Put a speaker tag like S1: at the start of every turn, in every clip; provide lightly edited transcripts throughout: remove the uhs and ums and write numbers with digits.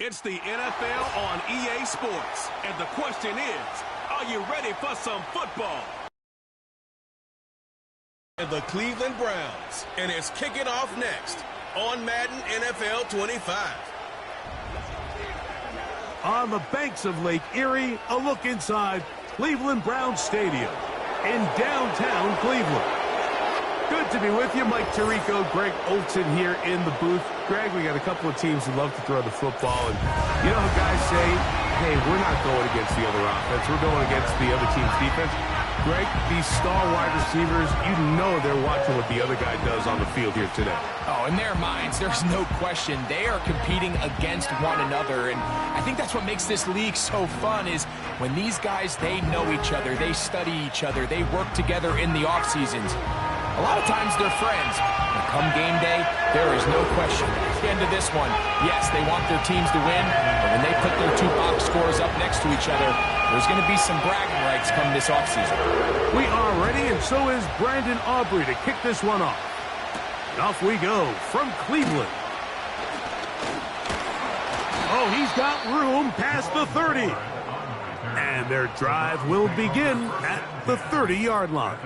S1: It's the NFL on EA Sports. And the question is, are you ready for some football? The Cleveland Browns. And it's kicking off next on Madden NFL 25.
S2: On the banks of Lake Erie, a look inside Cleveland Browns Stadium in downtown Cleveland. Good to be with you. Mike Tirico, Greg Olson here in the booth. Greg, we got a couple of teams who love to throw the football. And you know how guys say, hey, we're not going against the other offense. We're going against the other team's defense. Greg, these star wide receivers, you know they're watching what the other guy does on the field here today.
S3: Oh, in their minds, there's no question. They are competing against one another. And I think that's what makes this league so fun is when these guys, they know each other. They study each other. They work together in the off seasons. A lot of times they're friends. But come game day, there is no question. At the end of this one, yes, they want their teams to win, but when they put their two box scores up next to each other, there's going to be some bragging rights come this offseason.
S2: We are ready, and so is Brandon Aubrey to kick this one off. Off we go from Cleveland. Oh, he's got room past the 30. And their drive will begin at the 30-yard line.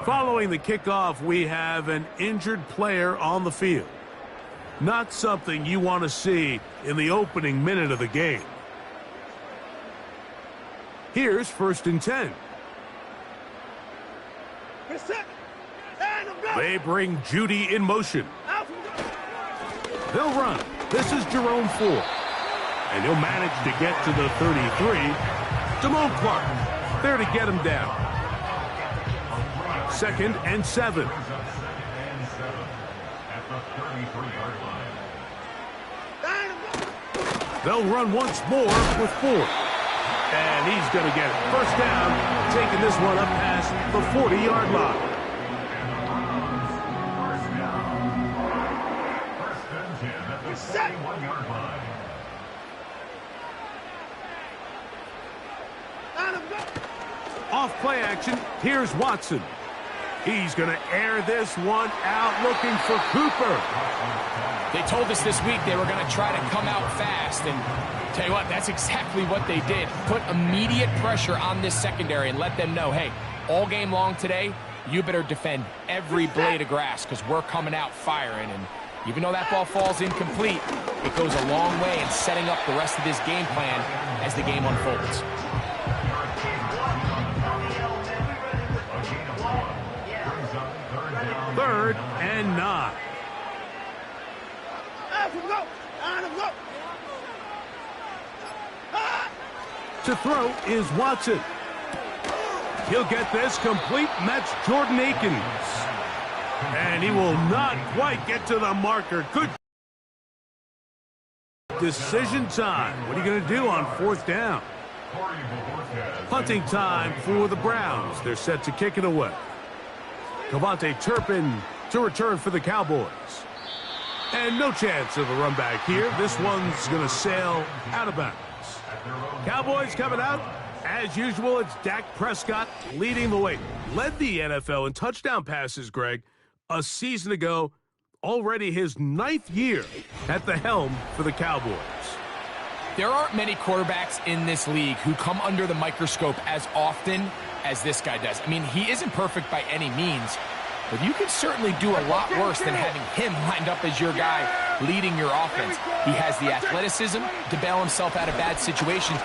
S2: Following the kickoff, we have an injured player on the field. Not something you want to see in the opening minute of the game. Here's 1st and 10. They bring Judy in motion. They'll run. This is Jerome Ford. And he'll manage to get to the 33. Damone Clark there to get him down. 2nd and 7. They'll run once more with Ford. And he's going to get it. 1st down, taking this one up past the 40-yard line. Off play action, here's Watson. He's going to air this one out, looking for Cooper.
S3: They told us this week they were going to try to come out fast, and tell you what, that's exactly what they did. Put immediate pressure on this secondary and let them know, hey, all game long today, you better defend every blade of grass because we're coming out firing. And even though that ball falls incomplete, it goes a long way in setting up the rest of this game plan as the game unfolds.
S2: 3rd and 9. To throw is Watson. He'll get this complete, and that's Jordan Akins. And he will not quite get to the marker. Good decision time. What are you going to do on 4th down? Punting time for the Browns. They're set to kick it away. Cavante Turpin to return for the Cowboys. And no chance of a run back here. This one's going to sail out of bounds. Cowboys coming out. As usual, it's Dak Prescott leading the way. Led the NFL in touchdown passes, Greg, a season ago. Already his 9th year at the helm for the Cowboys.
S3: There aren't many quarterbacks in this league who come under the microscope as often as this guy does. I mean, he isn't perfect by any means, but you can certainly do a lot worse than having him lined up as your guy leading your offense. He has the athleticism to bail himself out of bad situations,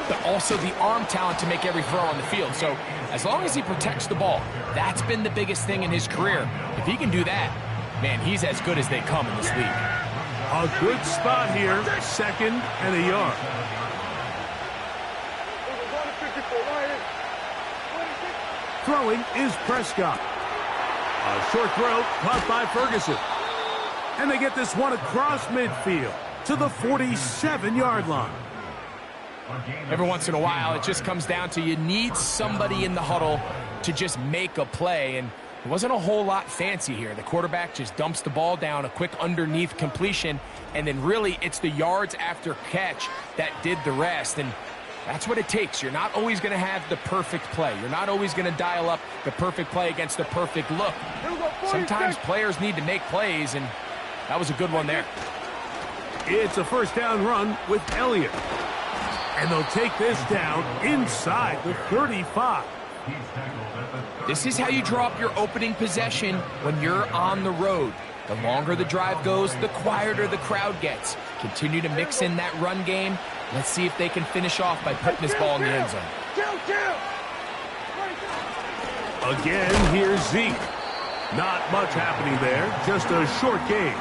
S3: but also the arm talent to make every throw on the field. So as long as he protects the ball, that's been the biggest thing in his career. If he can do that, man, he's as good as they come in this league.
S2: A good spot here, 2nd and a yard. Throwing is Prescott. A short throw caught by Ferguson. And they get this one across midfield to the 47-yard line.
S3: Every once in a while, it just comes down to you need somebody in the huddle to just make a play. And it wasn't a whole lot fancy here. The quarterback just dumps the ball down, a quick underneath completion, and then really it's the yards after catch that did the rest. And that's what it takes. You're not always going to have the perfect play. You're not always going to dial up the perfect play against the perfect look. Sometimes players need to make plays, and that was a good one there.
S2: It's a first down run with Elliott. And they'll take this down inside the 35.
S3: This is how you draw up your opening possession when you're on the road. The longer the drive goes, the quieter the crowd gets. Continue to mix in that run game. Let's see if they can finish off by putting this ball in the end zone.
S2: Again, here's Zeke. Not much happening there, just a short game.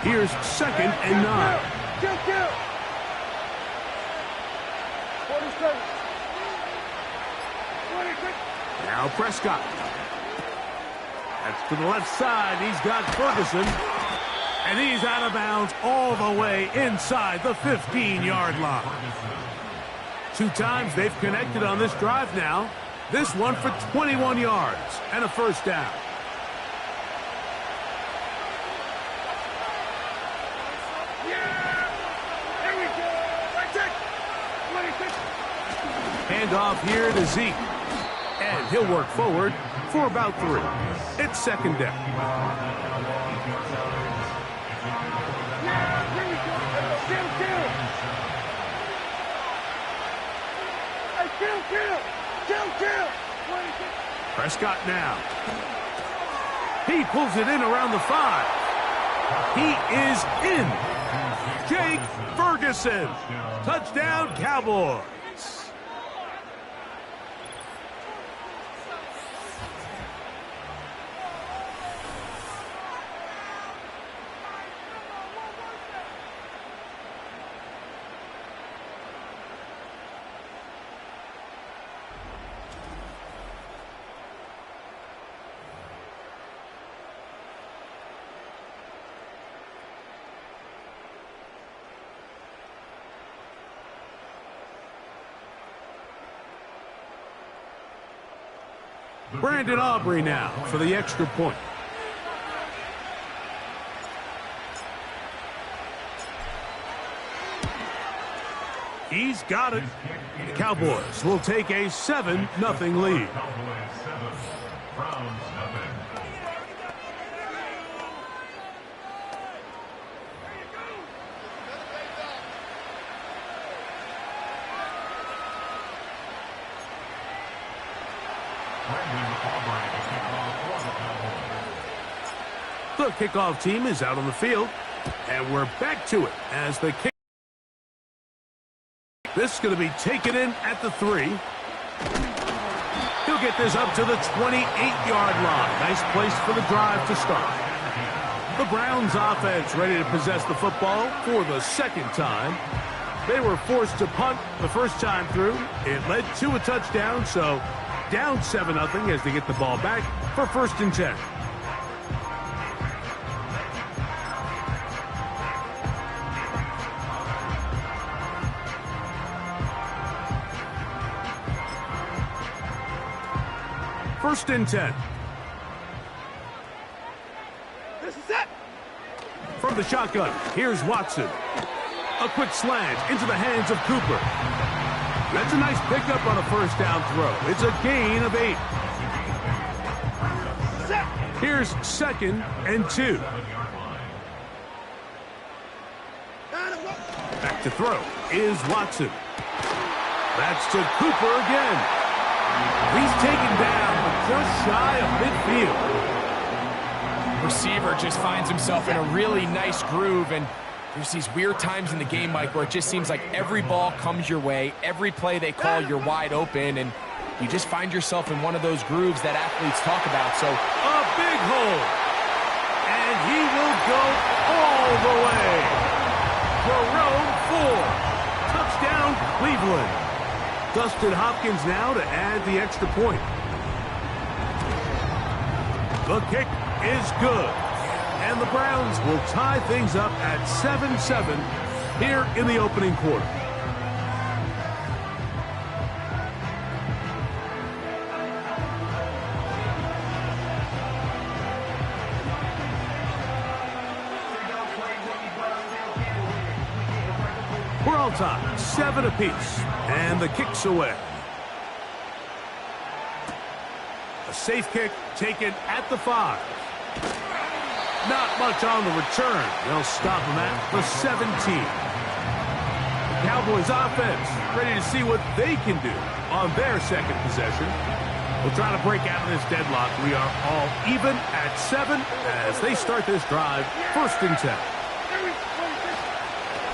S2: Here's 2nd and 9. Now Prescott. That's to the left side. He's got Ferguson. And he's out of bounds all the way inside the 15-yard line. 2 times they've connected on this drive now. This one for 21 yards and a first down. Hand off here to Zeke. And he'll work forward for about 3. It's 2nd down. Prescott now. He pulls it in around the 5. He is in. Jake Ferguson. Touchdown, Cowboys. Brandon Aubrey now for the extra point. He's got it. The Cowboys will take a 7-0 lead. The kickoff team is out on the field, and we're back to it as the kick. This is going to be taken in at the 3. He'll get this up to the 28-yard line. Nice place for the drive to start. The Browns offense ready to possess the football for the 2nd time. They were forced to punt the first time through. It led to a touchdown, so down 7-0 as they get the ball back for 1st and 10. First and 10.
S4: This is it.
S2: From the shotgun, here's Watson. A quick slant into the hands of Cooper. That's a nice pickup on a first down throw. It's a gain of 8. Here's 2nd and 2. Back to throw is Watson. That's to Cooper again. He's taken down, but just shy of midfield.
S3: Receiver just finds himself in a really nice groove, and there's these weird times in the game, Mike, where it just seems like every ball comes your way, every play they call, you're wide open, and you just find yourself in one of those grooves that athletes talk about. So
S2: a big hole, and he will go all the way. Jerome Ford, touchdown Cleveland. Dustin Hopkins now to add the extra point. The kick is good. And the Browns will tie things up at 7-7 here in the opening quarter. We're all tied, 7 apiece, and the kick's away. A safe kick taken at the 5. Not much on the return. They'll stop him at the 17. The Cowboys offense ready to see what they can do on their second possession. We'll try to break out of this deadlock. We are all even at 7 as they start this drive, 1st and 10.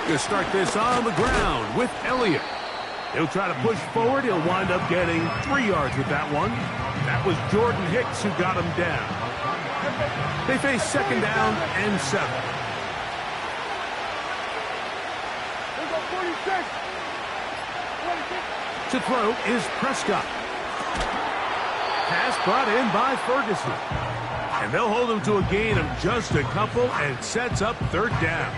S2: Going to start this on the ground with Elliott. He'll try to push forward. He'll wind up getting 3 yards with that one. That was Jordan Hicks who got him down. They face 2nd down and 7. To throw is Prescott. Pass brought in by Ferguson. And they'll hold him to a gain of just a couple and sets up 3rd down.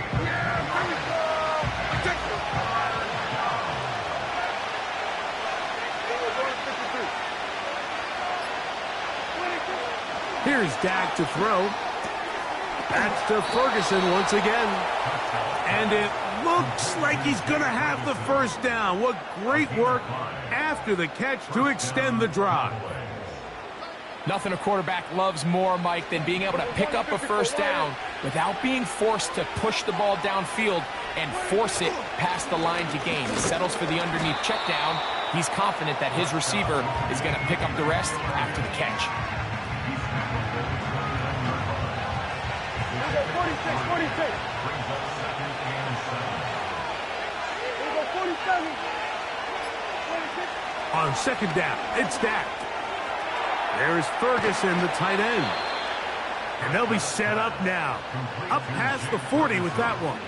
S2: Here's Dak to throw. That's to Ferguson once again. And it looks like he's going to have the 1st down. What great work after the catch to extend the drive.
S3: Nothing a quarterback loves more, Mike, than being able to pick up a 1st down without being forced to push the ball downfield and force it past the line to gain. He settles for the underneath check down. He's confident that his receiver is going to pick up the rest after the catch.
S4: 46.
S2: On 2nd down, it's Dak. There's Ferguson, the tight end. And they'll be set up now. Up past the 40 with that one.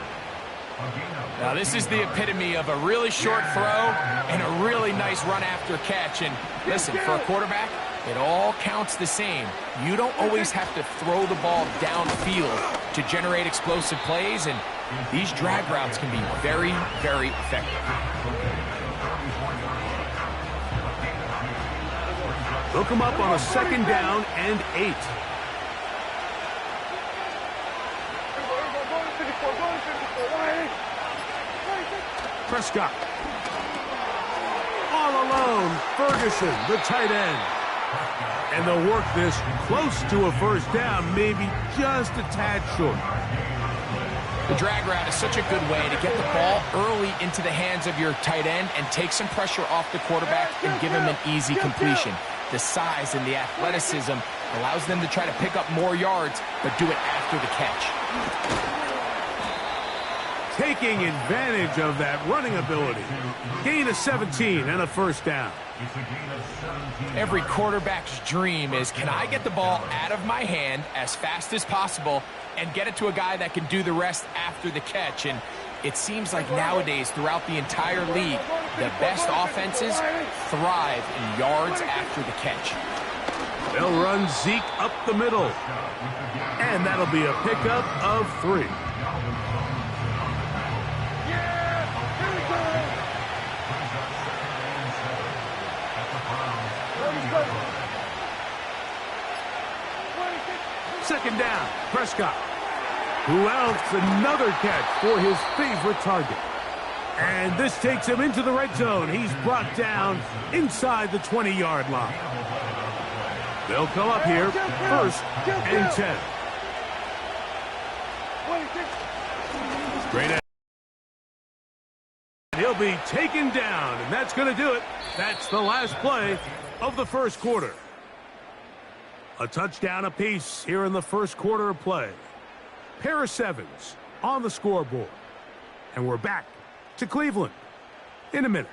S3: Now, this is the epitome of a really short throw and a really nice run after catch. And listen, for a quarterback, it all counts the same. You don't always have to throw the ball downfield to generate explosive plays, and these drag routes can be very, very effective.
S2: They'll come up on a 2nd down and 8. Prescott. All alone, Ferguson, the tight end. And they'll work this close to a 1st down, maybe just a tad short.
S3: The drag route is such a good way to get the ball early into the hands of your tight end and take some pressure off the quarterback and give him an easy completion. The size and the athleticism allows them to try to pick up more yards, but do it after the catch.
S2: Taking advantage of that running ability. Gain of 17 and a 1st down.
S3: Every quarterback's dream is, can I get the ball out of my hand as fast as possible and get it to a guy that can do the rest after the catch? And it seems like nowadays, throughout the entire league, the best offenses thrive in yards after the catch.
S2: They'll run Zeke up the middle. And that'll be a pickup of 3. Second down, Prescott. Who else? Another catch for his favorite target. And this takes him into the red zone. He's brought down inside the 20-yard line. They'll come up here, 1st and 10. Great out. He'll be taken down, and that's going to do it. That's the last play of the 1st quarter. A touchdown apiece here in the 1st quarter of play. Pair of 7s on the scoreboard. And we're back to Cleveland in a minute.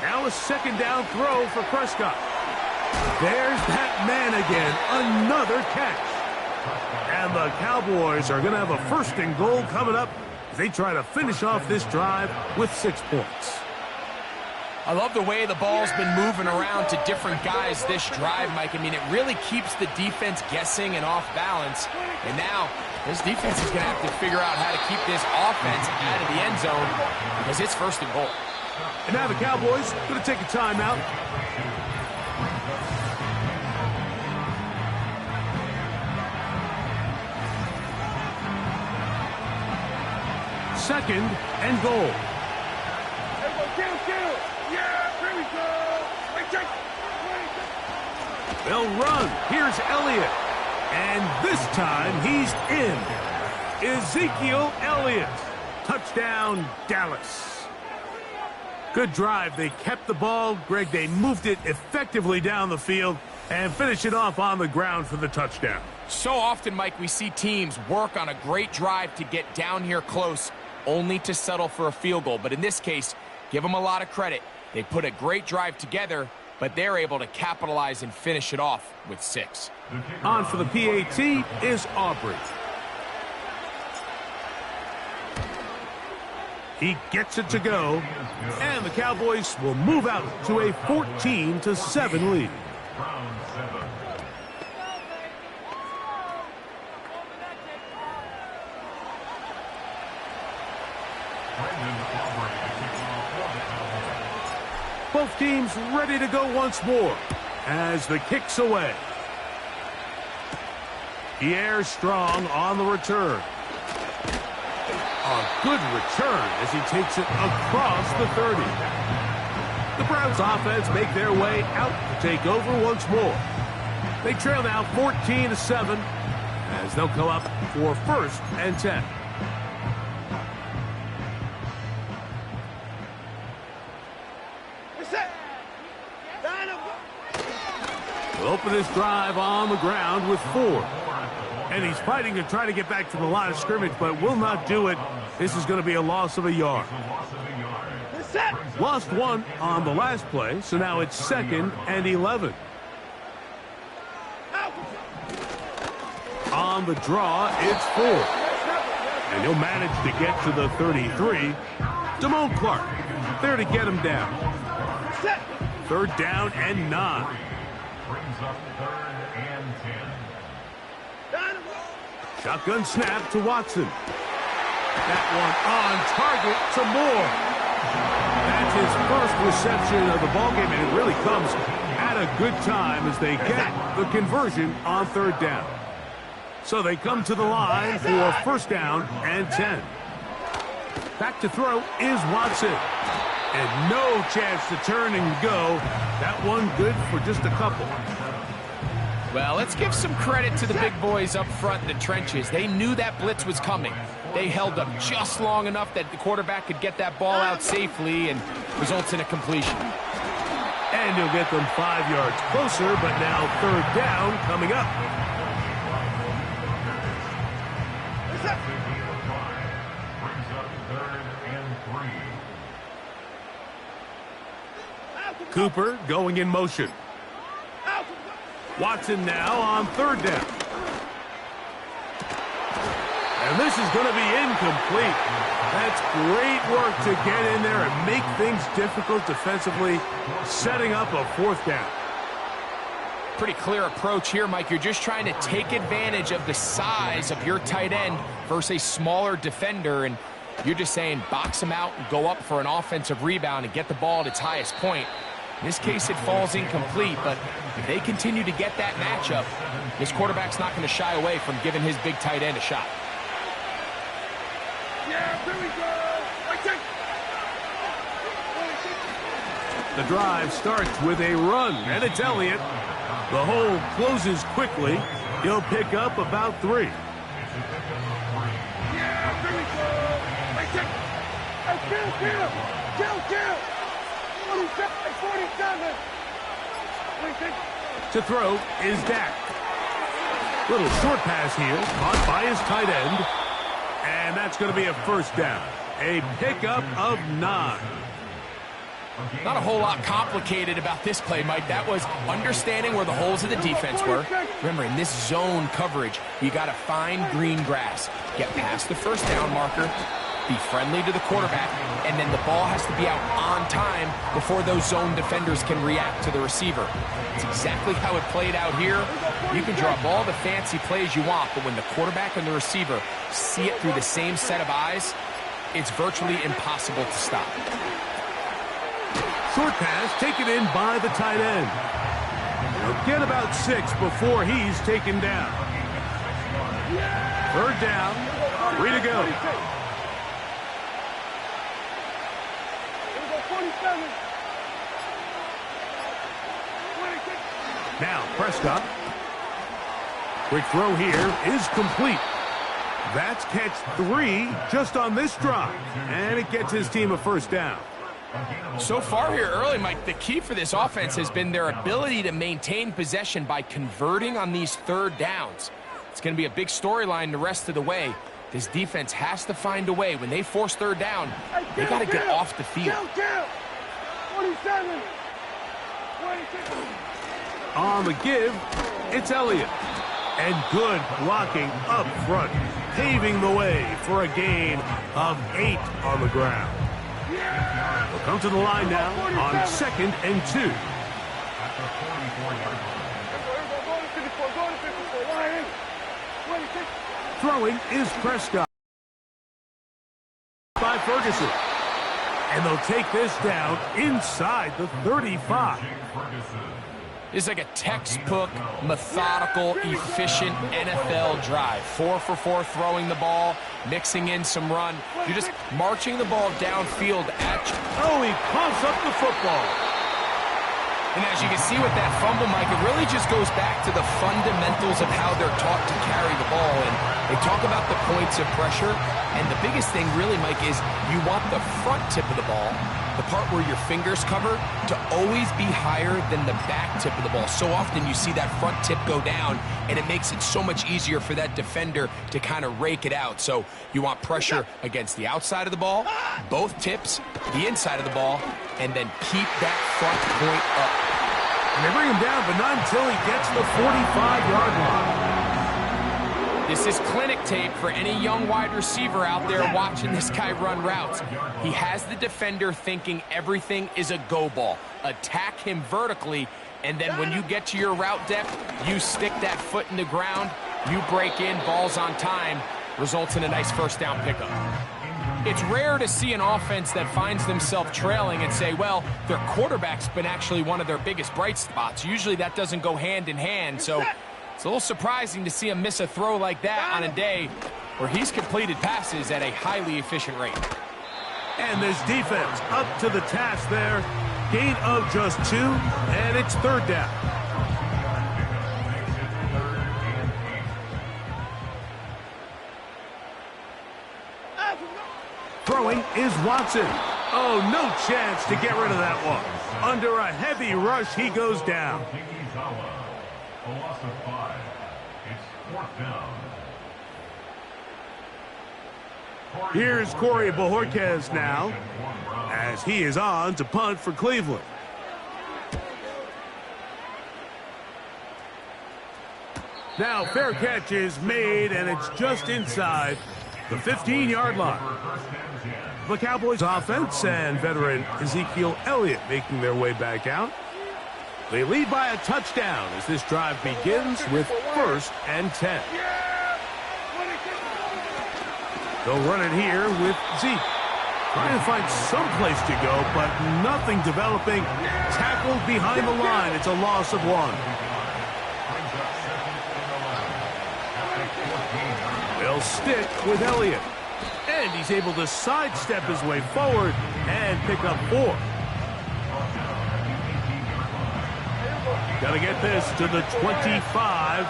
S2: Now a 2nd down throw for Prescott. There's that man again. Another catch. And the Cowboys are going to have a 1st and goal coming up as they try to finish off this drive with 6 points.
S3: I love the way the ball's been moving around to different guys this drive, Mike. I mean, it really keeps the defense guessing and off balance. And now This defense is going to have to figure out how to keep this offense out of the end zone because it's 1st and goal.
S2: And now the Cowboys going to take a timeout. Second and goal. They'll run. Here's Elliott. And this time he's in. Ezekiel Elliott. Touchdown, Dallas. Good drive. They kept the ball. Greg, they moved it effectively down the field and finished it off on the ground for the touchdown.
S3: So often, Mike, we see teams work on a great drive to get down here close, only to settle for a field goal. But in this case, give them a lot of credit. They put a great drive together, but they're able to capitalize and finish it off with 6.
S2: On for the PAT is Aubrey. He gets it to go, and the Cowboys will move out to a 14-7 lead. Both teams ready to go once more as the kick's away. Pierre Strong on the return. A good return as he takes it across the 30. The Browns offense make their way out to take over once more. They trail now 14-7 as they'll come up for 1st and 10. We'll open this drive on the ground with 4. And he's fighting to try to get back to the line of scrimmage, but will not do it. This is going to be a loss of a yard. Lost 1 on the last play, so now it's 2nd and 11. On the draw, it's 4. And he'll manage to get to the 33. Damone Clark there to get him down. 3rd down and 9. Shotgun snap to Watson. That one on target to Moore. That's his first reception of the ballgame, and it really comes at a good time as they get the conversion on 3rd down. So they come to the line for 1st down and 10. Back to throw is Watson. And no chance to turn and go. That one good for just a couple.
S3: Well, let's give some credit to the big boys up front in the trenches. They knew that blitz was coming. They held up just long enough that the quarterback could get that ball out safely and results in a completion.
S2: And he'll get them 5 yards closer, but now 3rd down coming up. Cooper going in motion. Watson now on 3rd down. And this is going to be incomplete. That's great work to get in there and make things difficult defensively, setting up a 4th down.
S3: Pretty clear approach here, Mike. You're just trying to take advantage of the size of your tight end versus a smaller defender, and you're just saying box him out and go up for an offensive rebound and get the ball at its highest point. In this case, it falls incomplete, but if they continue to get that matchup, this quarterback's not going to shy away from giving his big tight end a shot.
S4: Yeah, here we go.
S2: The drive starts with a run, and it's Elliott. The hole closes quickly. He'll pick up about 3.
S4: Yeah, here we go. Kill. 47.
S2: To throw is Dak. Little short pass here, caught by his tight end. And that's going to be a 1st down. A pickup of 9.
S3: Not a whole lot complicated about this play, Mike. That was understanding where the holes of the defense were. Remember, in this zone coverage, you got to find green grass. Get past the 1st down marker. be friendly to the quarterback, and then the ball has to be out on time before those zone defenders can react to the receiver. It's exactly how it played out here. You can draw up all the fancy plays you want, but when the quarterback and the receiver see it through the same set of eyes, it's virtually impossible to stop.
S2: Short pass taken in by the tight end. He'll get about 6 before he's taken down. Third down, 3 to go. Now Prescott. Quick throw here is complete. That's catch 3 just on this drive, and it gets his team a first down.
S3: So far here early, Mike, the key for this offense has been their ability to maintain possession by converting on these third downs. It's going to be a big storyline the rest of the way. This defense has to find a way. When they force third down, they got to get off the field.
S4: 27.
S2: On the give, it's Elliott. And good blocking up front, paving the way for a gain of 8 on the ground. We'll come to the line now on 2nd and 2. Throwing is Prescott by Ferguson. And they'll take this down inside the 35.
S3: It's like a textbook, methodical, efficient NFL drive. 4 for 4 throwing the ball, mixing in some run. You're just marching the ball downfield at you.
S2: Oh, he pumps up the football.
S3: And as you can see with that fumble, Mike, it really just goes back to the fundamentals of how they're taught to carry the ball. And they talk about the points of pressure. And the biggest thing really, Mike, is you want the front tip of the ball, the part where your fingers cover, to always be higher than the back tip of the ball. So often you see that front tip go down, and it makes it so much easier for that defender to kind of rake it out. So you want pressure against the outside of the ball, both tips, the inside of the ball, and then keep that front point up.
S2: And they bring him down, but not until he gets the 45-yard line.
S3: This is clinic tape for any young wide receiver out there watching this guy run routes. He has the defender thinking everything is a go ball. Attack him vertically, and then when you get to your route depth, you stick that foot in the ground, you break in, balls on time, results in a nice first down pickup. It's rare to see an offense that finds themselves trailing and say, well, their quarterback's been actually one of their biggest bright spots. Usually that doesn't go hand in hand, so it's a little surprising to see him miss a throw like that on a day where he's completed passes at a highly efficient rate.
S2: And this defense up to the task there. Gain of just 2, and it's third down. Throwing is Watson. Oh, no chance to get rid of that one. Under a heavy rush, he goes down.
S5: A loss of 5. It's 4th down.
S2: Here's Corey Bojorquez now, as he is on to punt for Cleveland. Now fair catch is made, and it's just inside the 15-yard line. The Cowboys offense and veteran Ezekiel Elliott making their way back out. They lead by a touchdown as this drive begins with 1st and 10. They'll run it here with Zeke. Trying to find some place to go, but nothing developing. Tackled behind the line. It's a loss of 1. They'll stick with Elliott. And he's able to sidestep his way forward and pick up 4. Got to get this to the 25.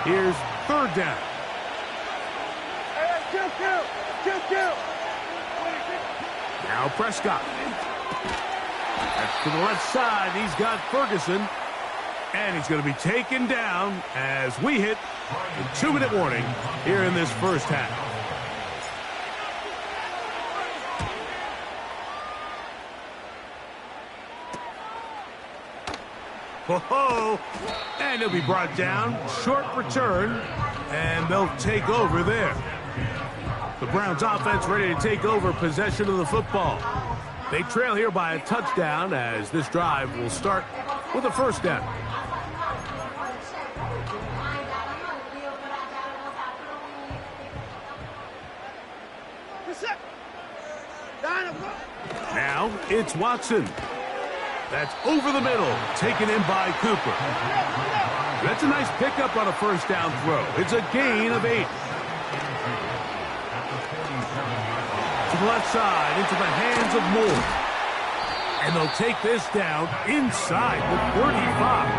S2: Here's third down. Now Prescott. That's to the left side. He's got Ferguson. And he's going to be taken down as we hit the 2-minute warning here in this first half. Whoa! And he'll be brought down. Short return. And they'll take over there. The Browns offense ready to take over possession of the football. They trail here by a touchdown as this drive will start with a first down. Now it's Watson. That's over the middle, taken in by Cooper. That's a nice pickup on a first down throw. It's a gain of 8. To the left side, into the hands of Moore. And they'll take this down inside the 35.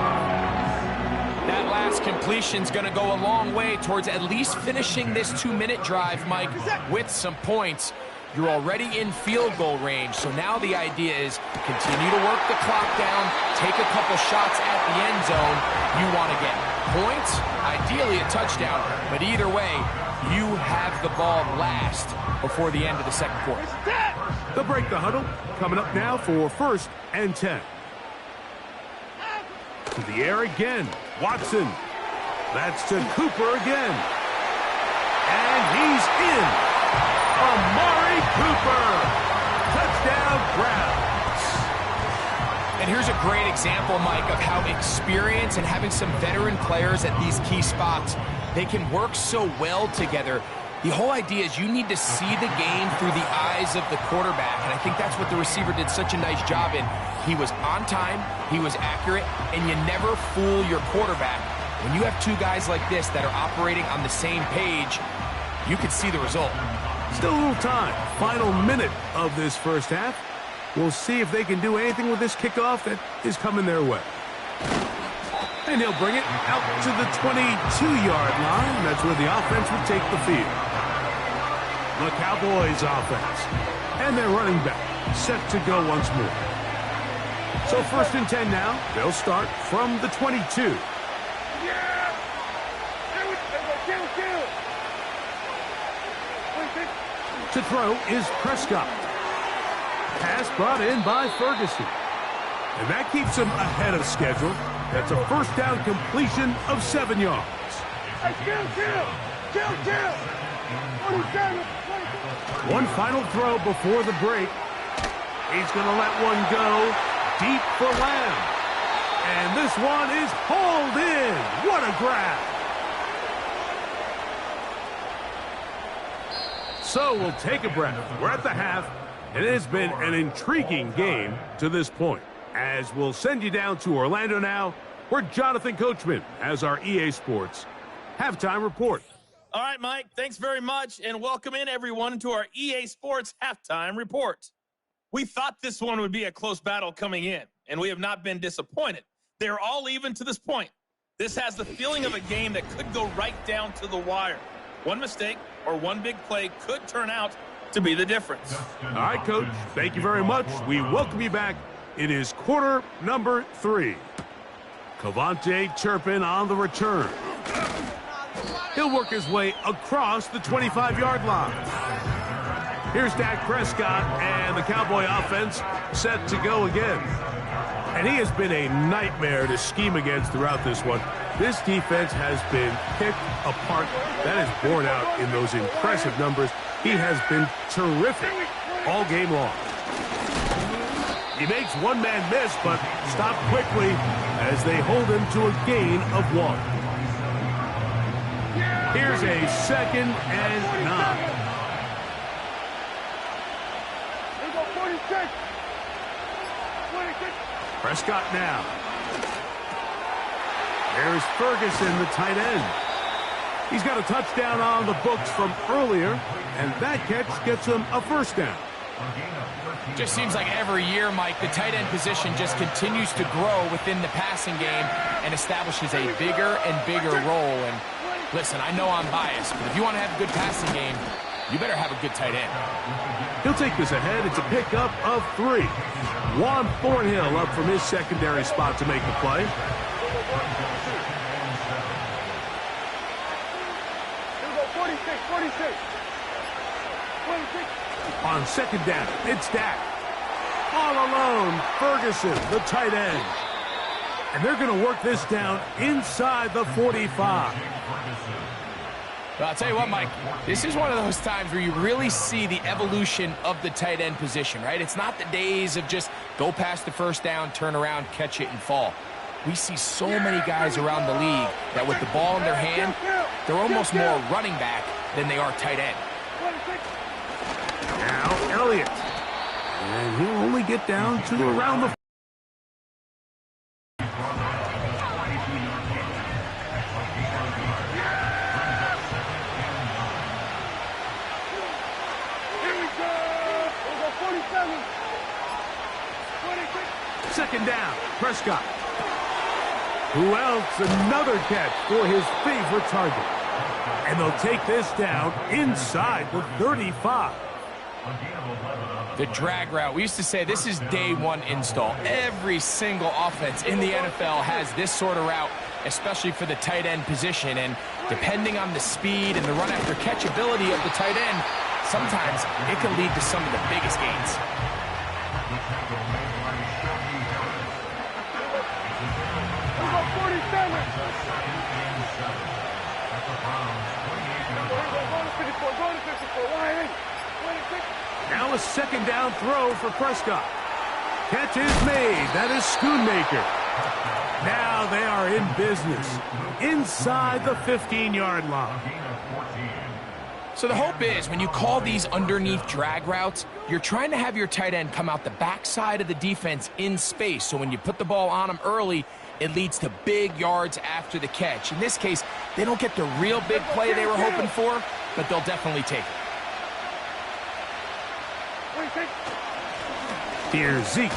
S3: That last completion's going to go a long way towards at least finishing this 2-minute drive, Mike, with some points. You're already in field goal range, so now the idea is continue to work the clock down, take a couple shots at the end zone. You want to get points, ideally a touchdown, but either way, you have the ball last before the end of the second quarter.
S2: They'll break the huddle. Coming up now for 1st and 10. To the air again. Watson. That's to Cooper again. And he's in. Amari Cooper. Touchdown, Browns.
S3: And here's a great example, Mike, of how experience and having some veteran players at these key spots, they can work so well together. The whole idea is you need to see the game through the eyes of the quarterback, and I think that's what the receiver did such a nice job in. He was on time, he was accurate, and you never fool your quarterback. When you have two guys like this that are operating on the same page, you can see the result.
S2: Still a little time. Final minute of this first half. We'll see if they can do anything with this kickoff that is coming their way. And he'll bring it out to the 22-yard line. That's where the offense will take the field. The Cowboys offense. And their running back set to go once more. So 1st and 10 now. They'll start from the 22. To throw is Prescott. Pass brought in by Ferguson. And that keeps him ahead of schedule. That's a first down completion of 7 yards. One final throw before the break. He's going to let one go deep for Lamb. And this one is hauled in. What a grab. So we'll take a breath. We're at the half, and it has been an intriguing game to this point. As we'll send you down to Orlando now, where Jonathan Coachman has our EA Sports Halftime Report.
S6: All right, Mike, thanks very much, and welcome in, everyone, to our EA Sports Halftime Report. We thought this one would be a close battle coming in, and we have not been disappointed. They're all even to this point. This has the feeling of a game that could go right down to the wire. One mistake or one big play could turn out to be the difference.
S2: All right, Coach, thank you very much. We welcome you back. It is quarter number 3. Cavante Turpin on the return. He'll work his way across the 25-yard line. Here's Dak Prescott and the Cowboy offense set to go again. And he has been a nightmare to scheme against throughout this one. This defense has been picked apart. That is borne out in those impressive numbers. He has been terrific all game long. He makes one man miss, but stopped quickly as they hold him to a gain of 1. Here's a 2nd and 9. Prescott now. There's Ferguson, the tight end. He's got a touchdown on the books from earlier, and that catch gets him a first down.
S3: Just seems like every year, Mike, the tight end position just continues to grow within the passing game and establishes a bigger and bigger role. And listen, I know I'm biased, but if you want to have a good passing game, you better have a good tight end.
S2: He'll take this ahead. It's a pickup of 3. Juan Thornhill up from his secondary spot to make the play. On 2nd down, it's Dak. All alone, Ferguson, the tight end. And they're going to work this down inside the 45.
S3: Well, I'll tell you what, Mike, this is one of those times where you really see the evolution of the tight end position, right? It's not the days of just go past the first down, turn around, catch it, and fall. We see so many guys around the league that with the ball in their hand, they're almost more running back than they are tight end.
S2: Now Elliott. And he'll only get down to around the... Second down, Prescott. Who else? Another catch for his favorite target. And they'll take this down inside the 35.
S3: The drag route. We used to say this is day one install. Every single offense in the NFL has this sort of route, especially for the tight end position. And depending on the speed and the run after catch ability of the tight end, sometimes it can lead to some of the biggest gains.
S2: Now a second down throw for Prescott. Catch is made. That is Schoonmaker. Now they are in business inside the 15-yard line.
S3: So the hope is when you call these underneath drag routes, you're trying to have your tight end come out the backside of the defense in space. So when you put the ball on him early, it leads to big yards after the catch. In this case, they don't get the real big play they were hoping for, but they'll definitely take it.
S2: Here's Zeke.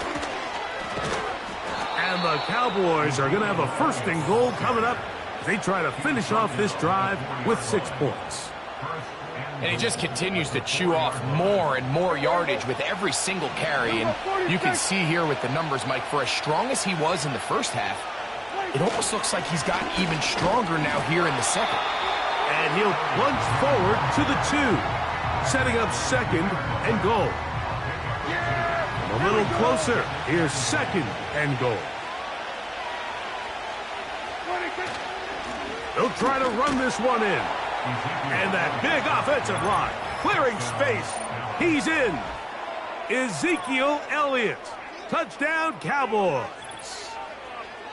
S2: And the Cowboys are going to have a first and goal coming up as they try to finish off this drive with 6 points.
S3: And he just continues to chew off more and more yardage with every single carry. And you can see here with the numbers, Mike, for as strong as he was in the first half, it almost looks like he's gotten even stronger now here in the second.
S2: And he'll plunge forward to the 2, setting up second and goal. A little closer. Here's second and goal. They'll try to run this one in. And that big offensive line clearing space. He's in. Ezekiel Elliott. Touchdown, Cowboys.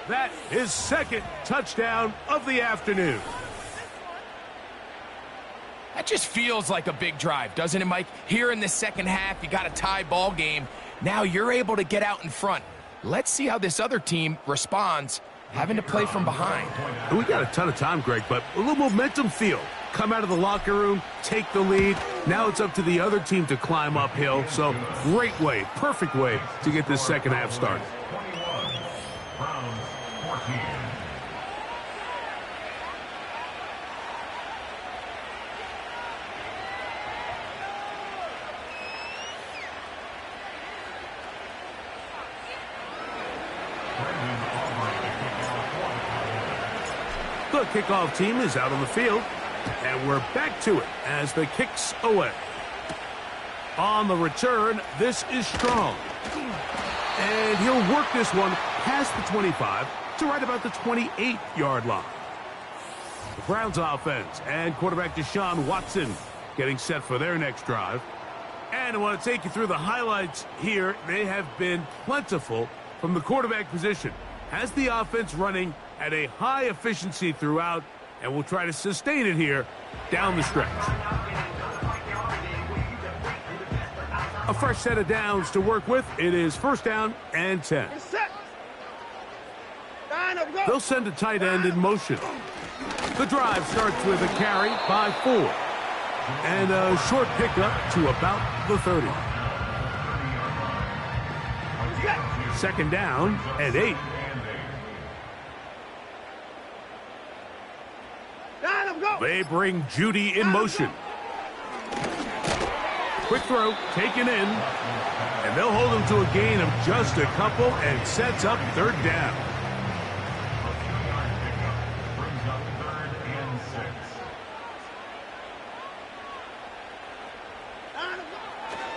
S2: That is second touchdown of the afternoon.
S3: That just feels like a big drive, doesn't it, Mike? Here in the second half, you got a tie ball game. Now you're able to get out in front. Let's see how this other team responds, having to play from behind.
S2: We got a ton of time, Greg, but a little momentum field. Come out of the locker room, take the lead. Now it's up to the other team to climb uphill. So great way, perfect way to get this second half started. The kickoff team is out on the field, and we're back to it as the kick's away. On the return, this is Strong. And he'll work this one past the 25 to right about the 28-yard line. The Browns offense and quarterback Deshaun Watson getting set for their next drive. And I want to take you through the highlights here. They have been plentiful from the quarterback position. Has the offense running at a high efficiency throughout, and we'll try to sustain it here down the stretch. A fresh set of downs to work with. It is first down and 10. They'll send a tight end in motion. The drive starts with a carry by 4 and a short pickup to about the 30. Second down and 8. They bring Judy in motion. Quick throw, taken in, and they'll hold him to a gain of just a couple and sets up third down.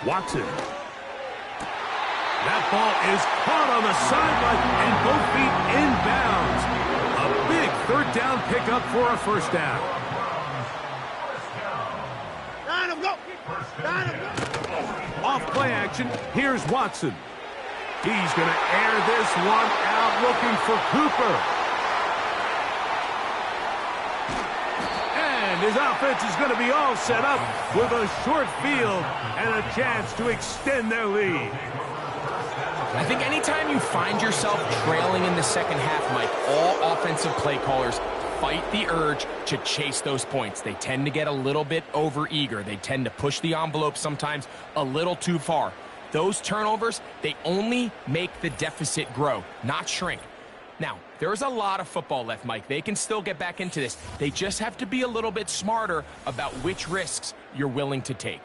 S2: Watson. That ball is caught on the sideline and both feet inbounds. A big third down pickup for a first down. Off play action, here's Watson. He's going to air this one out looking for Cooper. And his offense is going to be all set up with a short field and a chance to extend their lead.
S3: I think anytime you find yourself trailing in the second half, Mike, all offensive play callers fight the urge to chase those points. They tend to get a little bit overeager. They tend to push the envelope sometimes a little too far. Those turnovers, they only make the deficit grow, not shrink. Now, there's a lot of football left, Mike. They can still get back into this. They just have to be a little bit smarter about which risks you're willing to take.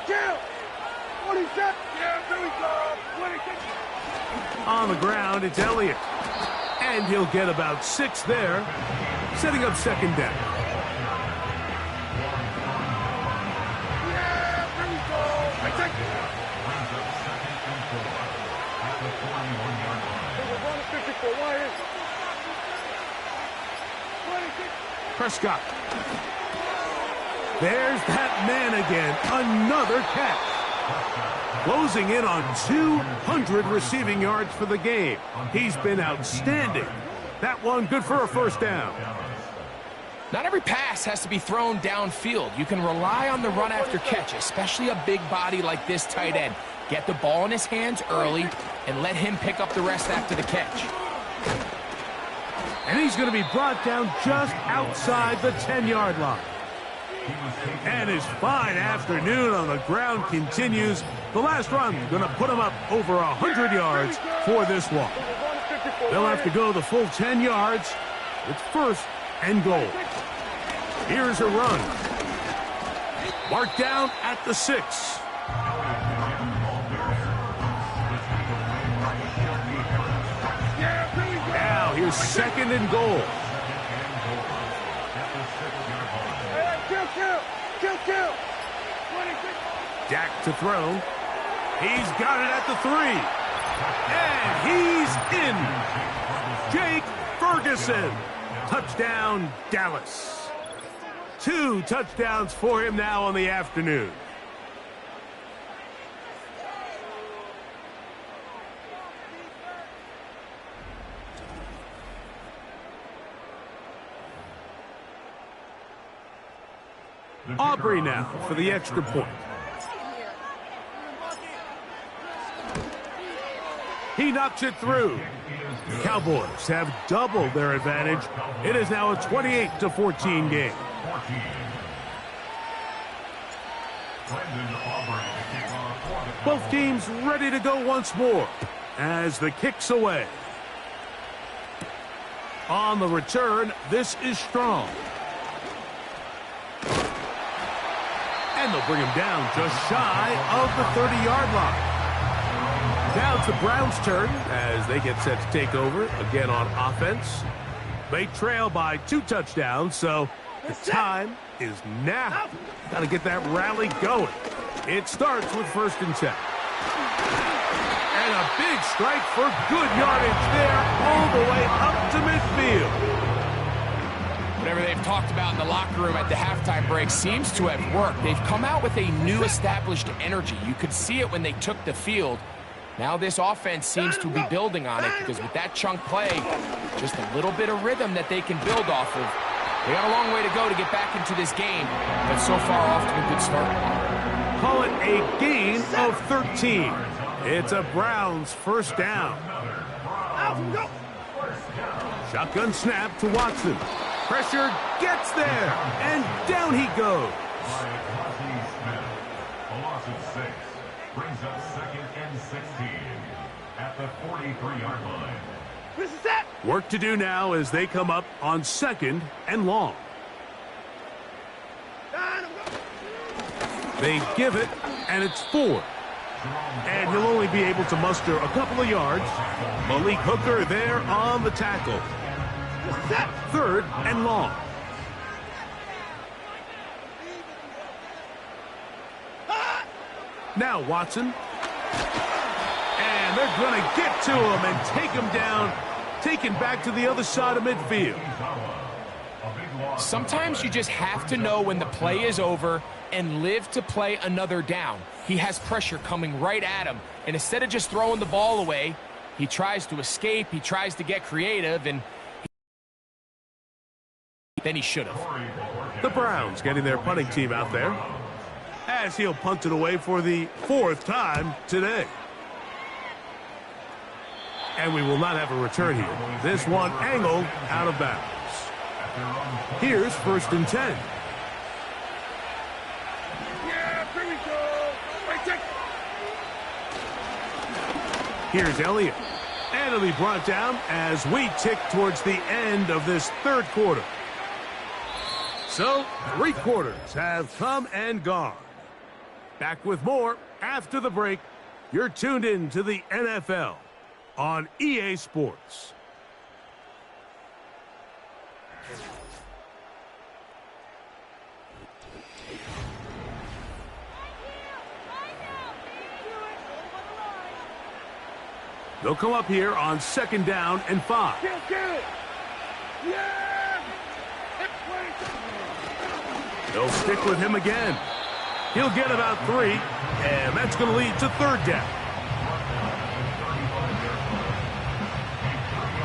S4: Kill! 47! Yeah, there we go! 26!
S2: On the ground, it's Elliott. And he'll get about 6 there, setting up second down.
S4: Yeah, there we go! I take it! We're going to 54. Why is it? 26.
S2: Prescott. There's that man again. Another catch. Closing in on 200 receiving yards for the game. He's been outstanding. That one good for a first down.
S3: Not every pass has to be thrown downfield. You can rely on the run after catch, especially a big body like this tight end. Get the ball in his hands early and let him pick up the rest after the catch.
S2: And he's going to be brought down just outside the 10-yard line. And his fine afternoon on the ground continues. The last run going to put him up over 100 yards for this one. They'll have to go the full 10 yards. It's first and goal. Here's a run. Marked down at the 6. Now here's second and goal.
S4: Kill! 26.
S2: Dak to throw. He's got it at the 3. And he's in. Jake Ferguson. Touchdown, Dallas. 2 touchdowns for him now on the afternoon. Aubrey now for the extra point. He knocks it through. The Cowboys have doubled their advantage. It is now a 28-14 game. Both teams ready to go once more as the kick's away. On the return, this is Strong. And they'll bring him down just shy of the 30-yard line. Now it's the Browns' turn as they get set to take over again on offense. They trail by 2 touchdowns, so the time is now. Got to get that rally going. It starts with 1st and 10. And a big strike for good yardage there all the way up to midfield.
S3: Whatever they've talked about in the locker room at the halftime break seems to have worked. They've come out with a new established energy. You could see it when they took the field. Now this offense seems to be building on it because with that chunk play, just a little bit of rhythm that they can build off of. They got a long way to go to get back into this game, but so far off to a good start.
S2: Call it a gain of 13. It's a Browns first down. Shotgun snap to Watson. Pressure gets there, and down he goes.
S5: A loss of 6 brings up 2nd and 16 at the 43-yard line.
S4: This is it!
S2: Work to do now as they come up on 2nd and long. They give it, and it's 4. And he'll only be able to muster a couple of yards. Malik Hooker there on the tackle. 3rd and long. Now Watson. And they're going to get to him and take him down, taken back to the other side of midfield.
S3: Sometimes you just have to know when the play is over and live to play another down. He has pressure coming right at him, and instead of just throwing the ball away, he tries to escape, he tries to get creative, and then he should have.
S2: The Browns getting their punting team out there, as he'll punt it away for the 4th time today. And we will not have a return here. This one angled out of bounds. Here's 1st and 10.
S4: Yeah, here we go. Right, check.
S2: Here's Elliott. And it'll be brought down as we tick towards the end of this 3rd quarter. So, 3 quarters have come and gone. Back with more after the break. You're tuned in to the NFL on EA Sports. They'll come up here on 2nd down and 5.
S4: Kill. Yeah.
S2: They'll stick with him again. He'll get about 3, and that's going to lead to 3rd down.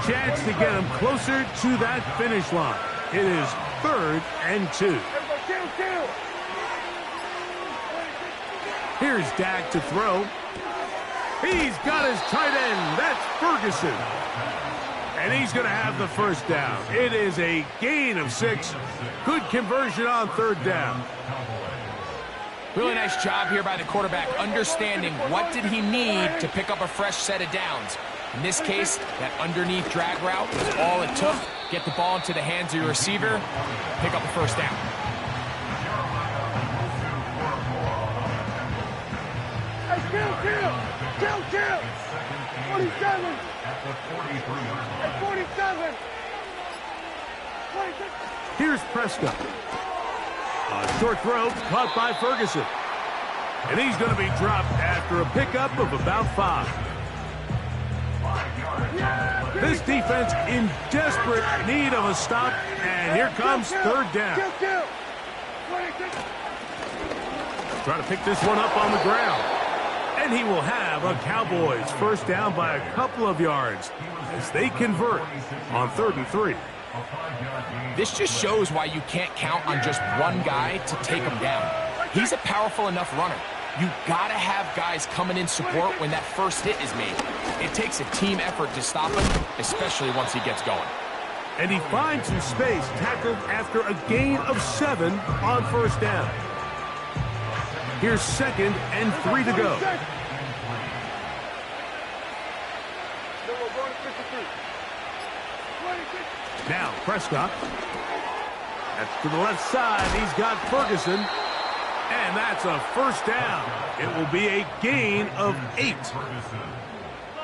S2: Chance to get him closer to that finish line. It is 3rd and 2.
S4: Kill.
S2: Here's Dak to throw. He's got his tight end. That's Ferguson. And he's going to have the 1st down. It is a gain of 6. Good conversion on 3rd down.
S3: Really nice job here by the quarterback, understanding what did he need to pick up a fresh set of downs. In this case, that underneath drag route was all it took. Get the ball into the hands of your receiver, pick up a 1st down.
S4: Kill. 47. At 47. 26.
S2: Here's Prescott. A short throw caught by Ferguson. And he's going to be dropped after a pickup of about 5. This defense in desperate need of a stop. And here comes 3rd down.
S4: Kill. 26.
S2: Try to pick this one up on the ground. And he will have a Cowboys 1st down by a couple of yards as they convert on 3rd and 3.
S3: This just shows why you can't count on just one guy to take him down. He's a powerful enough runner. You gotta have guys coming in support when that first hit is made. It takes a team effort to stop him, especially once he gets going.
S2: And he finds some space, tackled after a gain of 7 on 1st down. Here's 2nd and 3 to go. Now Prescott. That's to the left side. He's got Ferguson. And that's a 1st down. It will be a gain of 8.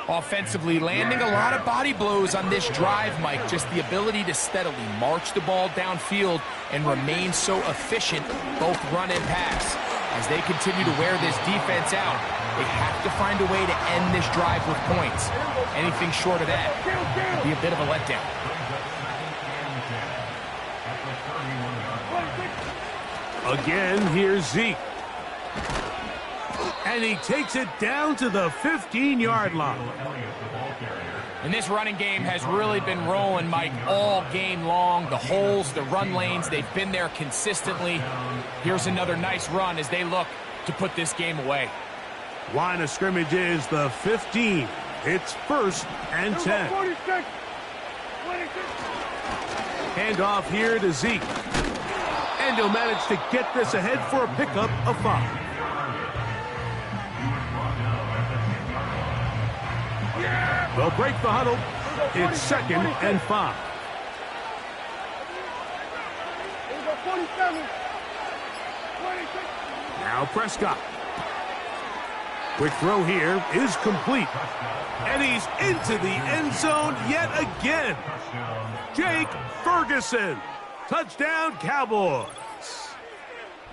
S3: Offensively, landing a lot of body blows on this drive, Mike. Just the ability to steadily march the ball downfield and remain so efficient, both run and pass. As they continue to wear this defense out, they have to find a way to end this drive with points. Anything short of that would be a bit of a letdown.
S2: Again, here's Zeke. And he takes it down to the 15-yard line.
S3: And this running game has really been rolling, Mike, all game long. The holes, the run lanes, they've been there consistently. Here's another nice run as they look to put this game away.
S2: Line of scrimmage is the 15. It's 1st and 10.
S4: 46.
S2: Hand off here to Zeke. And he'll manage to get this ahead for a pickup of 5. They'll break the huddle. It's 2nd and 5. Now Prescott. Quick throw here is complete. And he's into the end zone yet again. Jake Ferguson. Touchdown, Cowboys.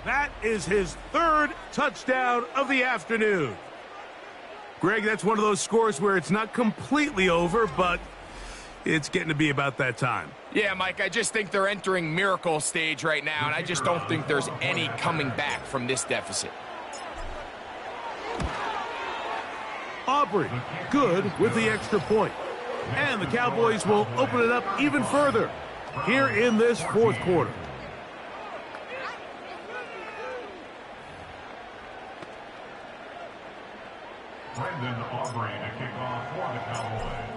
S2: That is his third touchdown of the afternoon. Greg, that's one of those scores where it's not completely over, but it's getting to be about that time.
S3: Yeah, Mike, I just think they're entering miracle stage right now, and I just don't think there's any coming back from this deficit.
S2: Aubrey, good with the extra point. And the Cowboys will open it up even further here in this fourth quarter.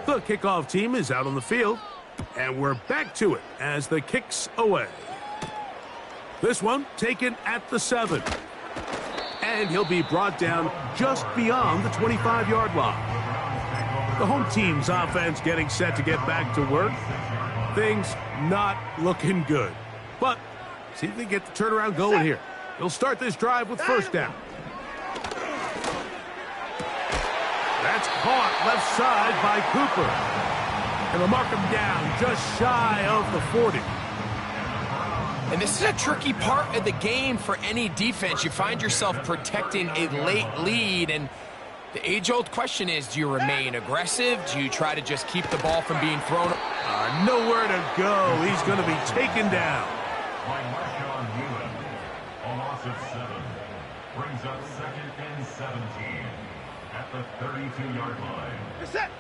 S2: The kickoff team is out on the field, and we're back to it as the kick's away. This one taken at the 7. And he'll be brought down just beyond the 25-yard line. The home team's offense getting set to get back to work. Things not looking good. But see if they get the turnaround going here. They'll start this drive with first down. That's caught left side by Cooper. And they'll mark him down just shy of the 40.
S3: And this is a tricky part of the game for any defense. You find yourself protecting a late lead, and the age-old question is, do you remain aggressive? Do you try to just keep the ball from being thrown?
S2: Nowhere to go. He's going to be taken down.
S5: A loss of 7 brings up 2nd and 17 at the 32-yard line.
S4: You're set.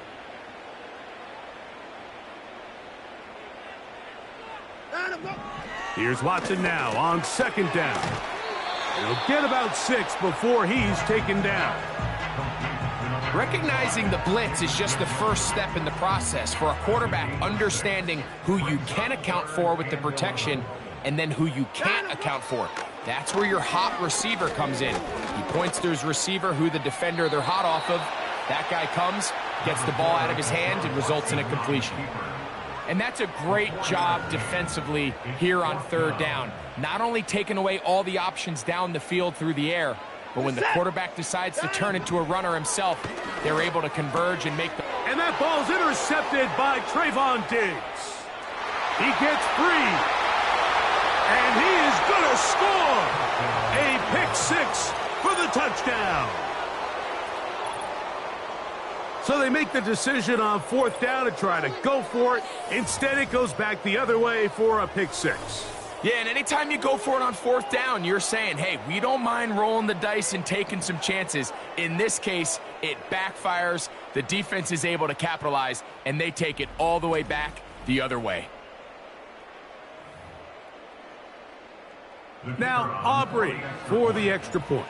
S2: Here's Watson now on second down. He'll get about 6 before he's taken down.
S3: Recognizing the blitz is just the first step in the process for a quarterback, understanding who you can account for with the protection and then who you can't account for. That's where your hot receiver comes in. He points to his receiver, who the defender they're hot off of. That guy comes, gets the ball out of his hand, and results in a completion. And that's a great job defensively here on third down. Not only taking away all the options down the field through the air, but when the quarterback decides to turn into a runner himself, they're able to converge and make the...
S2: And that ball's intercepted by Trayvon Diggs. He gets free. And he is going to score. A pick-6 for the touchdown. So they make the decision on fourth down to try to go for it. Instead, it goes back the other way for a pick-6.
S3: Yeah, and anytime you go for it on fourth down, you're saying, hey, we don't mind rolling the dice and taking some chances. In this case, it backfires. The defense is able to capitalize, and they take it all the way back the other way.
S2: Now, Aubrey for the extra point.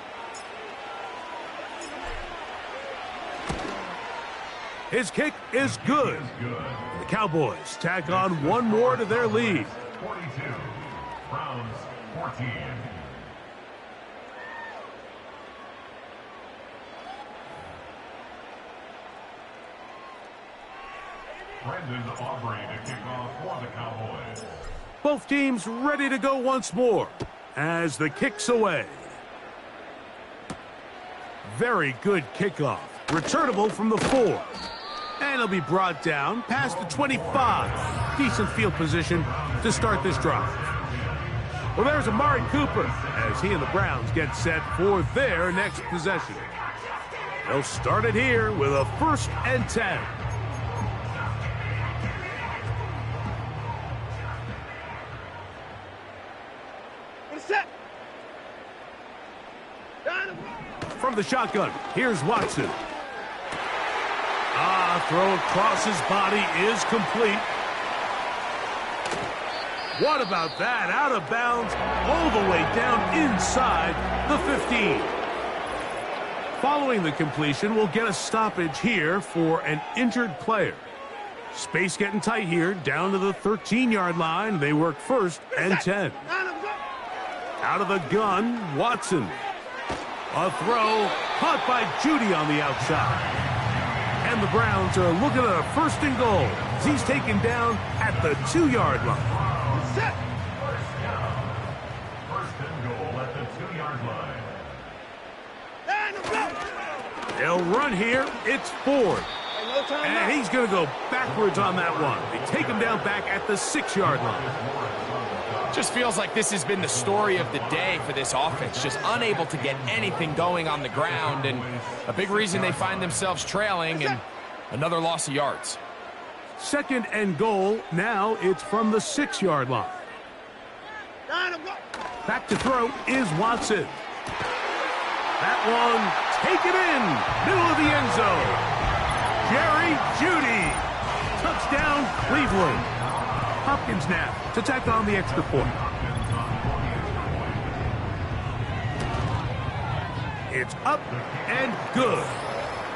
S2: His kick is good. The Cowboys tack on one more to their lead.
S5: 42, Browns 14. Brendan Aubrey to kick off for the Cowboys.
S2: Both teams ready to go once more as the kick's away. Very good kickoff. Returnable from the 4. And he'll be brought down past the 25. Decent field position to start this drive. Well, there's Amari Cooper as he and the Browns get set for their next possession. They'll start it here with a 1st and 10.
S4: Set.
S2: From the shotgun, here's Watson. Throw across his body is complete. What about that? Out of bounds, all the way down inside the 15. Following the completion, we'll get a stoppage here for an injured player. Space getting tight here, down to the 13-yard line. They work 1st and 10. Out of the gun, Watson. A throw caught by Judy on the outside. And the Browns are looking at a 1st and goal. He's taken down at the 2-yard line.
S4: Set.
S5: First down. 1st and goal at the 2-yard line.
S2: They'll run here. It's Ford. And he's going to go backwards on that one. They take him down back at the 6-yard line.
S3: Just feels like this has been the story of the day for this offense. Just unable to get anything going on the ground. And a big reason they find themselves trailing and another loss of yards.
S2: 2nd and goal. Now it's from the 6-yard line. Back to throw is Watson. That one taken in. Middle of the end zone. Jerry Jeudy. Touchdown, Cleveland. Hopkins now to tack on the extra point. It's up and good.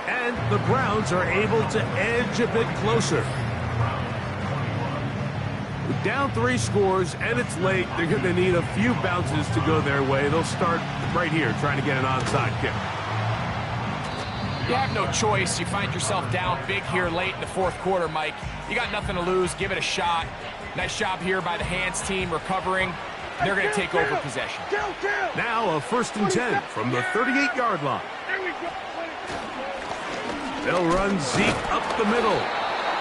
S2: And the Browns are able to edge a bit closer. Down 3 scores, and it's late. They're going to need a few bounces to go their way. They'll start right here trying to get an onside kick.
S3: You have no choice. You find yourself down big here late in the 4th quarter, Mike. You got nothing to lose. Give it a shot. Nice job here by the Hands team recovering. They're going to take over possession.
S2: Now a 1st and 10 from the 38-yard line. They'll run Zeke up the middle.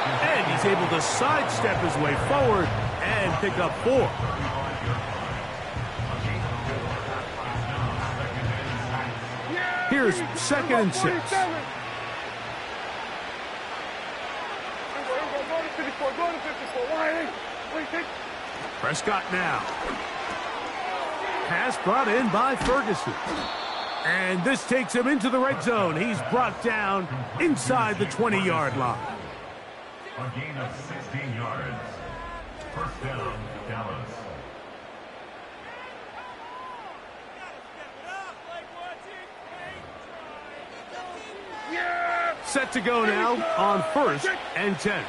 S2: And he's able to sidestep his way forward and pick up 4. Here's 2nd and 6. Prescott now. Pass brought in by Ferguson. And this takes him into the red zone. He's brought down inside the 20-yard line.
S5: A gain of 16 yards. 1st down, Dallas.
S2: Set to go now on 1st and 10.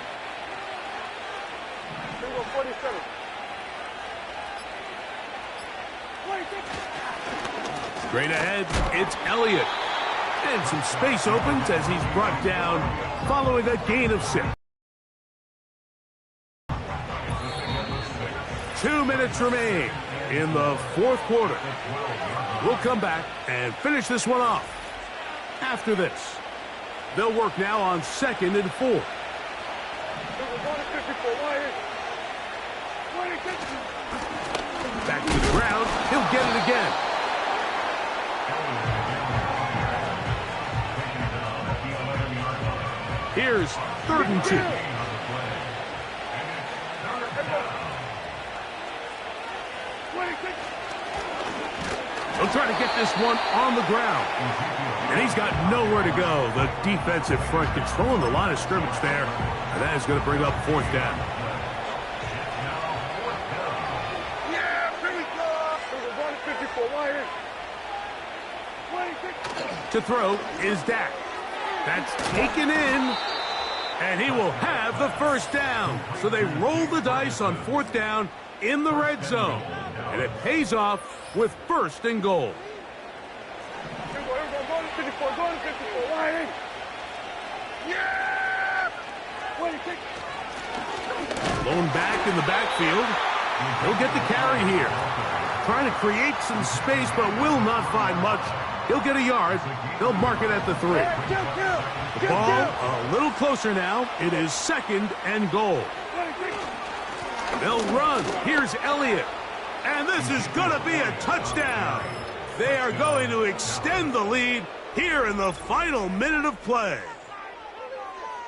S2: Straight ahead, it's Elliott. And some space opens as he's brought down following a gain of 6. 2 minutes remain in the 4th quarter. We'll come back and finish this one off. After this, they'll work now on 2nd and 4. Back to the ground. He'll get it again. Here's 3rd and 2. He'll try to get this one on the ground. And he's got nowhere to go. The defensive front controlling the line of scrimmage there. And that is going to bring up 4th down. To throw is Dak. That's taken in. And he will have the 1st down. So they roll the dice on 4th down in the red zone. And it pays off with 1st and goal. Blown back in the backfield. He'll get the carry here. Trying to create some space, but will not find much. He'll get a yard. They'll mark it at the 3. The ball a little closer now. It is 2nd and goal. They'll run. Here's Elliott. And this is going to be a touchdown. They are going to extend the lead here in the final minute of play.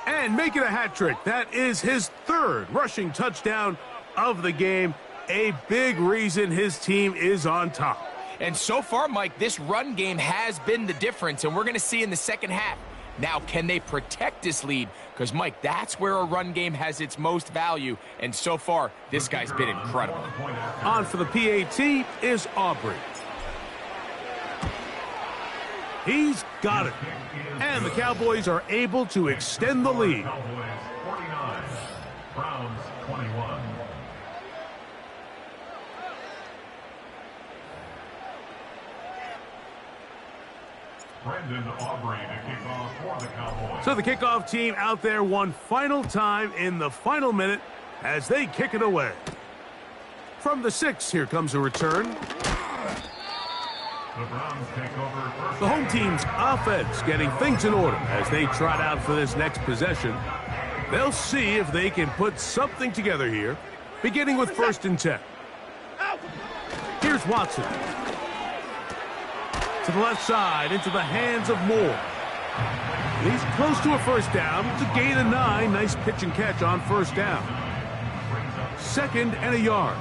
S2: And make it a hat trick. That is his 3rd rushing touchdown of the game. A big reason his team is on top.
S3: And so far, Mike, this run game has been the difference, and we're going to see in the 2nd half. Now, can they protect this lead? Because, Mike, that's where a run game has its most value, and so far, this guy's been incredible.
S2: On for the PAT is Aubrey. He's got it. And the Cowboys are able to extend the lead.
S5: Cowboys 49, Browns 21. Brendan Aubrey to kick off for the Cowboys.
S2: So the kickoff team out there one final time in the final minute as they kick it away. From the 6, here comes a return.
S5: The Browns take over first.
S2: The home team's offense getting things in order as they trot out for this next possession. They'll see if they can put something together here, beginning with 1st and 10. Here's Watson. To the left side, into the hands of Moore. He's close to a 1st down. It's a gain of 9. Nice pitch and catch on 1st down. 2nd and a yard.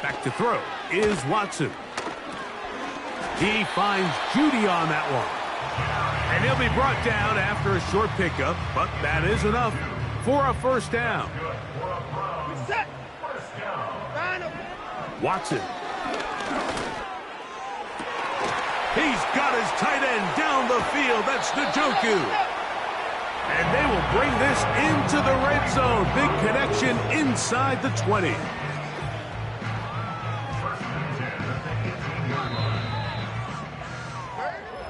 S2: Back to throw is Watson. He finds Judy on that one. And he'll be brought down after a short pickup, but that is enough for a 1st down. Watson. He's got his tight end down the field. That's Njoku. And they will bring this into the red zone. Big connection inside the 20.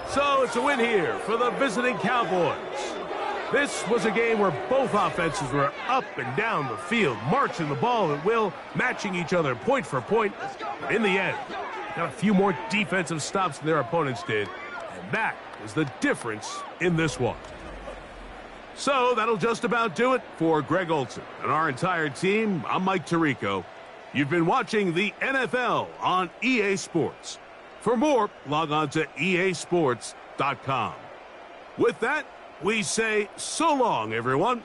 S2: So it's a win here for the visiting Cowboys. This was a game where both offenses were up and down the field, marching the ball at will, matching each other point for point. In the end, got a few more defensive stops than their opponents did, and that was the difference in this one. So that'll just about do it for Greg Olson and our entire team. I'm Mike Tirico. You've been watching the NFL on EA Sports. For more, log on to easports.com. With that, we say so long, everyone.